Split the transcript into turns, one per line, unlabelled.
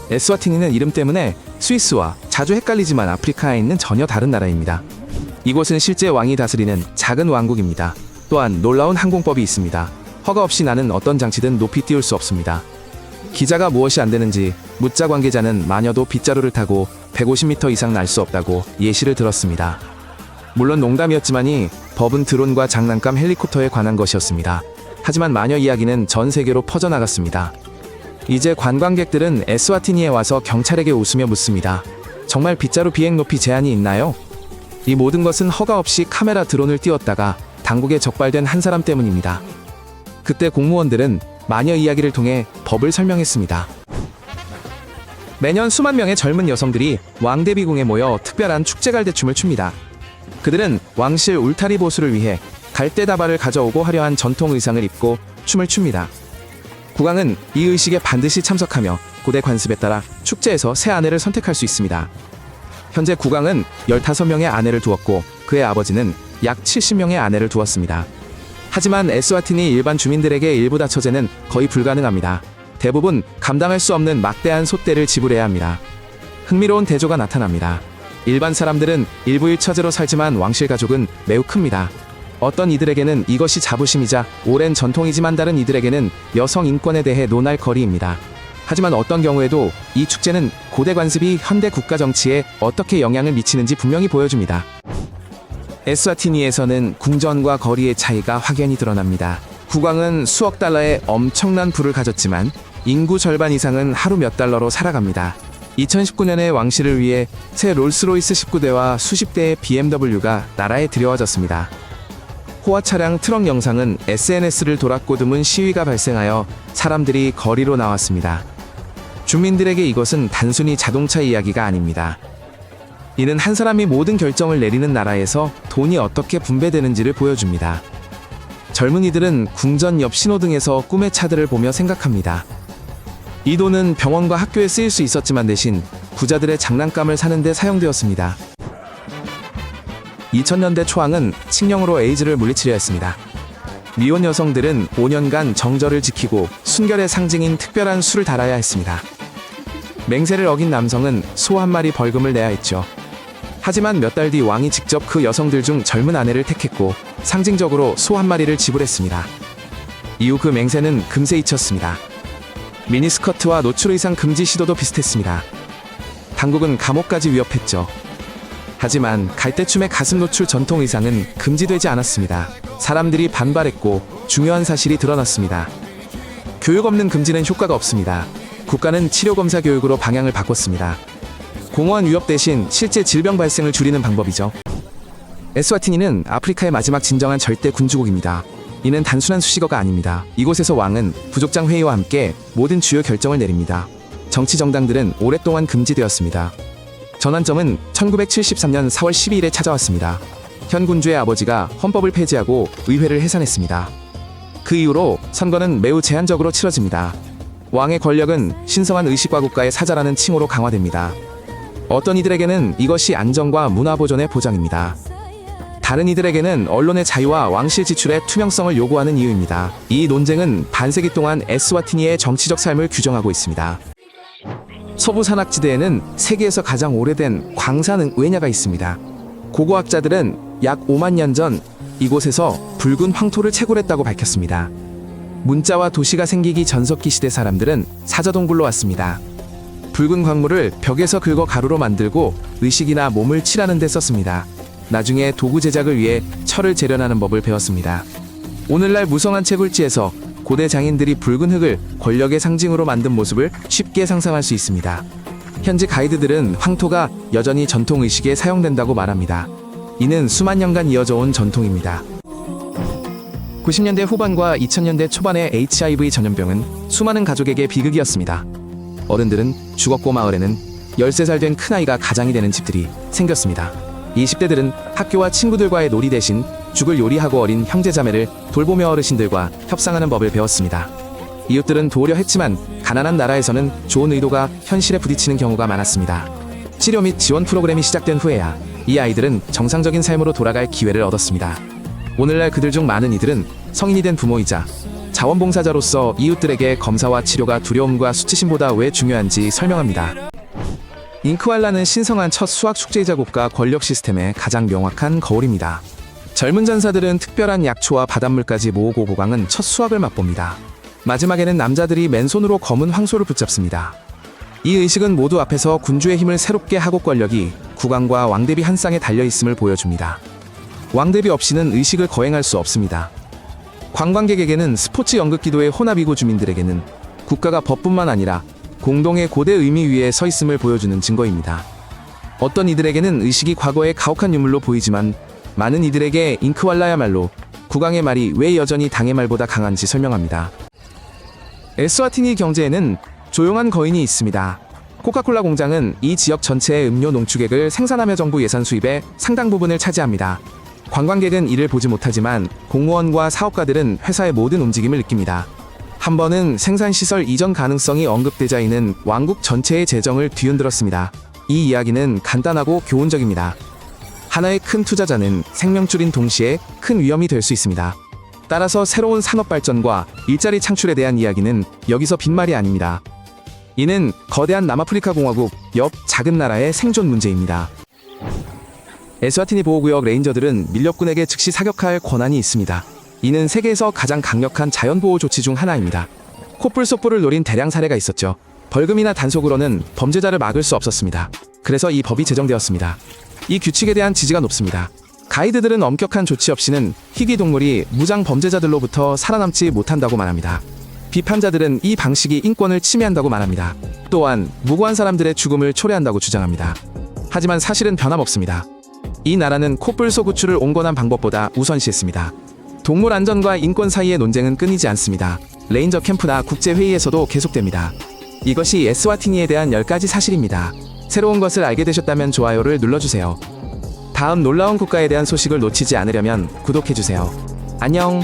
에스와티니는 이름 때문에 스위스와 자주 헷갈리지만 아프리카에 있는 전혀 다른 나라입니다. 이곳은 실제 왕이 다스리는 작은 왕국입니다. 또한 놀라운 항공법이 있습니다. 허가 없이 나는 어떤 장치든 높이 띄울 수 없습니다. 기자가 무엇이 안 되는지 묻자 관계자는 마녀도 빗자루를 타고 150m 이상 날 수 없다고 예시를 들었습니다. 물론 농담이었지만이 법은 드론과 장난감 헬리콥터에 관한 것이었습니다. 하지만 마녀 이야기는 전 세계로 퍼져나갔습니다. 이제 관광객들은 에스와티니에 와서 경찰에게 웃으며 묻습니다. 정말 빗자루 비행 높이 제한이 있나요? 이 모든 것은 허가 없이 카메라 드론을 띄웠다가 당국에 적발된 한 사람 때문입니다. 그때 공무원들은 마녀 이야기를 통해 법을 설명했습니다. 매년 수만 명의 젊은 여성들이 왕대비궁에 모여 특별한 축제갈대춤을 춥니다. 그들은 왕실 울타리 보수를 위해 갈대다발을 가져오고 화려한 전통 의상을 입고 춤을 춥니다. 국왕은 이 의식에 반드시 참석하며 고대 관습에 따라 축제에서 새 아내를 선택할 수 있습니다. 현재 국왕은 15명의 아내를 두었고 그의 아버지는 약 70명의 아내를 두었습니다. 하지만 에스와티니 일반 주민들에게 일부 다처제는 거의 불가능합니다. 대부분 감당할 수 없는 막대한 소떼를 지불해야 합니다. 흥미로운 대조가 나타납니다. 일반 사람들은 일부일 처제로 살지만 왕실 가족은 매우 큽니다. 어떤 이들에게는 이것이 자부심이자 오랜 전통이지만 다른 이들에게는 여성 인권에 대해 논할 거리입니다. 하지만 어떤 경우에도 이 축제는 고대 관습이 현대 국가 정치에 어떻게 영향을 미치는지 분명히 보여줍니다. 에스와티니에서는 궁전과 거리의 차이가 확연히 드러납니다. 국왕은 수억 달러의 엄청난 부를 가졌지만 인구 절반 이상은 하루 몇 달러로 살아갑니다. 2019년에 왕실을 위해 새 롤스로이스 19대와 수십 대의 BMW가 나라에 들여와졌습니다. 호화 차량 트럭 영상은 SNS를 돌았고 드문 시위가 발생하여 사람들이 거리로 나왔습니다. 주민들에게 이것은 단순히 자동차 이야기가 아닙니다. 이는 한 사람이 모든 결정을 내리는 나라에서 돈이 어떻게 분배되는지를 보여줍니다. 젊은이들은 궁전 옆 신호등에서 꿈의 차들을 보며 생각합니다. 이 돈은 병원과 학교에 쓰일 수 있었지만 대신 부자들의 장난감을 사는 데 사용되었습니다. 2000년대 초왕은 칙령으로 에이즈를 물리치려 했습니다. 미혼 여성들은 5년간 정절을 지키고 순결의 상징인 특별한 술을 달아야 했습니다. 맹세를 어긴 남성은 소 한 마리 벌금을 내야 했죠. 하지만 몇 달 뒤 왕이 직접 그 여성들 중 젊은 아내를 택했고 상징적으로 소 한 마리를 지불했습니다. 이후 그 맹세는 금세 잊혔습니다. 미니스커트와 노출 의상 금지 시도도 비슷했습니다. 당국은 감옥까지 위협했죠. 하지만 갈대춤의 가슴 노출 전통 의상은 금지되지 않았습니다. 사람들이 반발했고 중요한 사실이 드러났습니다. 교육 없는 금지는 효과가 없습니다. 국가는 치료검사 교육으로 방향을 바꿨습니다. 공허한 위협 대신 실제 질병 발생을 줄이는 방법이죠. 에스와티니는 아프리카의 마지막 진정한 절대 군주국입니다. 이는 단순한 수식어가 아닙니다. 이곳에서 왕은 부족장 회의와 함께 모든 주요 결정을 내립니다. 정치 정당들은 오랫동안 금지되었습니다. 전환점은 1973년 4월 12일에 찾아왔습니다. 현 군주의 아버지가 헌법을 폐지하고 의회를 해산했습니다. 그 이후로 선거는 매우 제한적으로 치러집니다. 왕의 권력은 신성한 의식과 국가의 사자라는 칭호로 강화됩니다. 어떤 이들에게는 이것이 안정과 문화 보존의 보장입니다. 다른 이들에게는 언론의 자유와 왕실 지출의 투명성을 요구하는 이유입니다. 이 논쟁은 반세기 동안 에스와티니의 정치적 삶을 규정하고 있습니다. 서부 산악지대에는 세계에서 가장 오래된 광산 외냐가 있습니다. 고고학자들은 약 5만 년 전 이곳에서 붉은 황토를 채굴했다고 밝혔습니다. 문자와 도시가 생기기 전석기 시대 사람들은 사자동굴로 왔습니다. 붉은 광물을 벽에서 긁어 가루로 만들고 의식이나 몸을 칠하는 데 썼습니다. 나중에 도구 제작을 위해 철을 재련하는 법을 배웠습니다. 오늘날 무성한 채굴지에서 고대 장인들이 붉은 흙을 권력의 상징으로 만든 모습을 쉽게 상상할 수 있습니다. 현지 가이드들은 황토가 여전히 전통 의식에 사용된다고 말합니다. 이는 수만 년간 이어져 온 전통입니다. 90년대 후반과 2000년대 초반의 HIV 전염병은 수많은 가족에게 비극이었습니다. 어른들은 죽었고 마을에는 13살 된 큰아이가 가장이 되는 집들이 생겼습니다. 20대들은 학교와 친구들과의 놀이 대신 죽을 요리하고 어린 형제자매를 돌보며 어르신들과 협상하는 법을 배웠습니다. 이웃들은 도우려 했지만 가난한 나라에서는 좋은 의도가 현실에 부딪히는 경우가 많았습니다. 치료 및 지원 프로그램이 시작된 후에야 이 아이들은 정상적인 삶으로 돌아갈 기회를 얻었습니다. 오늘날 그들 중 많은 이들은 성인이 된 부모이자 자원봉사자로서 이웃들에게 검사와 치료가 두려움과 수치심보다 왜 중요한지 설명합니다. 잉크왈라는 신성한 첫 수학 축제이자 국가 권력 시스템의 가장 명확한 거울입니다. 젊은 전사들은 특별한 약초와 바닷물까지 모으고 보강은 첫 수학을 맛봅니다. 마지막에는 남자들이 맨손으로 검은 황소를 붙잡습니다. 이 의식은 모두 앞에서 군주의 힘을 새롭게 하고 권력이 국왕과 왕대비 한 쌍에 달려있음을 보여줍니다. 왕대비 없이는 의식을 거행할 수 없습니다. 관광객에게는 스포츠 연극기도의 혼합이고 주민들에게는 국가가 법뿐만 아니라 공동의 고대 의미 위에 서 있음을 보여주는 증거입니다. 어떤 이들에게는 의식이 과거의 가혹한 유물로 보이지만 많은 이들에게 잉크왈라야말로 국왕의 말이 왜 여전히 당의 말보다 강한지 설명합니다. 에스와티니 경제에는 조용한 거인이 있습니다. 코카콜라 공장은 이 지역 전체의 음료 농축액을 생산하며 정부 예산 수입의 상당 부분을 차지합니다. 관광객은 이를 보지 못하지만 공무원과 사업가들은 회사의 모든 움직임을 느낍니다. 한 번은 생산시설 이전 가능성이 언급되자이는 왕국 전체의 재정을 뒤흔들었습니다. 이 이야기는 간단하고 교훈적입니다. 하나의 큰 투자자는 생명줄인 동시에 큰 위험이 될 수 있습니다. 따라서 새로운 산업 발전과 일자리 창출에 대한 이야기는 여기서 빈말이 아닙니다. 이는 거대한 남아프리카 공화국 옆 작은 나라의 생존 문제입니다. 에스와티니 보호구역 레인저들은 밀렵군에게 즉시 사격할 권한이 있습니다. 이는 세계에서 가장 강력한 자연보호 조치 중 하나입니다. 코뿔소뿔을 노린 대량 사례가 있었죠. 벌금이나 단속으로는 범죄자를 막을 수 없었습니다. 그래서 이 법이 제정되었습니다. 이 규칙에 대한 지지가 높습니다. 가이드들은 엄격한 조치 없이는 희귀동물이 무장 범죄자들로부터 살아남지 못한다고 말합니다. 비판자들은 이 방식이 인권을 침해한다고 말합니다. 또한 무고한 사람들의 죽음을 초래한다고 주장합니다. 하지만 사실은 변함없습니다. 이 나라는 코뿔소 구출을 온건한 방법보다 우선시했습니다. 동물 안전과 인권 사이의 논쟁은 끊이지 않습니다. 레인저 캠프나 국제회의에서도 계속됩니다. 이것이 에스와티니에 대한 10가지 사실입니다. 새로운 것을 알게 되셨다면 좋아요를 눌러주세요. 다음 놀라운 국가에 대한 소식을 놓치지 않으려면 구독해주세요. 안녕.